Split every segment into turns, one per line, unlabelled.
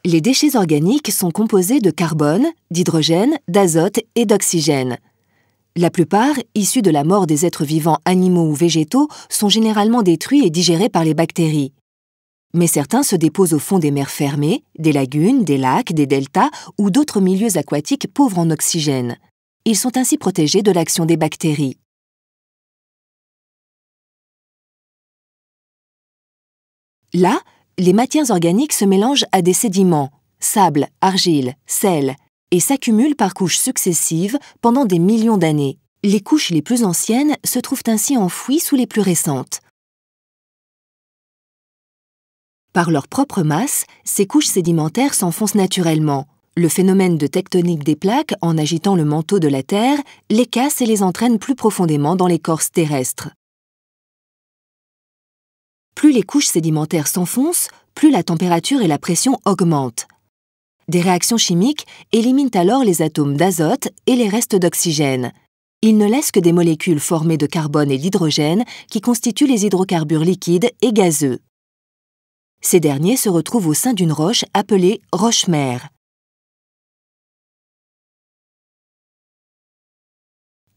Les déchets organiques sont composés de carbone, d'hydrogène, d'azote et d'oxygène. La plupart, issus de la mort des êtres vivants animaux ou végétaux, sont généralement détruits et digérés par les bactéries. Mais certains se déposent au fond des mers fermées, des lagunes, des lacs, des deltas ou d'autres milieux aquatiques pauvres en oxygène. Ils sont ainsi protégés de l'action des bactéries. Là, les matières organiques se mélangent à des sédiments, sable, argile, sel, et s'accumulent par couches successives pendant des millions d'années. Les couches les plus anciennes se trouvent ainsi enfouies sous les plus récentes. Par leur propre masse, ces couches sédimentaires s'enfoncent naturellement. Le phénomène de tectonique des plaques, en agitant le manteau de la Terre, les casse et les entraîne plus profondément dans l'écorce terrestre. Plus les couches sédimentaires s'enfoncent, plus la température et la pression augmentent. Des réactions chimiques éliminent alors les atomes d'azote et les restes d'oxygène. Ils ne laissent que des molécules formées de carbone et d'hydrogène qui constituent les hydrocarbures liquides et gazeux. Ces derniers se retrouvent au sein d'une roche appelée roche-mère.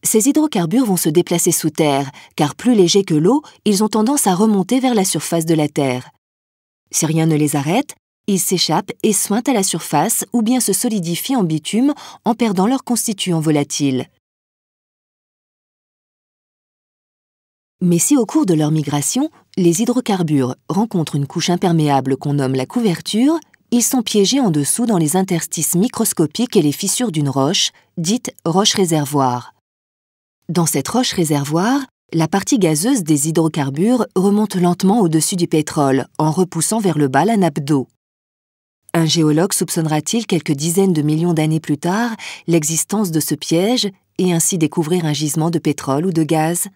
Ces hydrocarbures vont se déplacer sous terre, car plus légers que l'eau, ils ont tendance à remonter vers la surface de la Terre. Si rien ne les arrête, ils s'échappent et suintent à la surface ou bien se solidifient en bitume en perdant leurs constituants volatiles. Mais si au cours de leur migration, les hydrocarbures rencontrent une couche imperméable qu'on nomme la couverture, ils sont piégés en dessous dans les interstices microscopiques et les fissures d'une roche, dite roche-réservoir. Dans cette roche-réservoir, la partie gazeuse des hydrocarbures remonte lentement au-dessus du pétrole, en repoussant vers le bas la nappe d'eau. Un géologue soupçonnera-t-il quelques dizaines de millions d'années plus tard l'existence de ce piège et ainsi découvrir un gisement de pétrole ou de gaz ?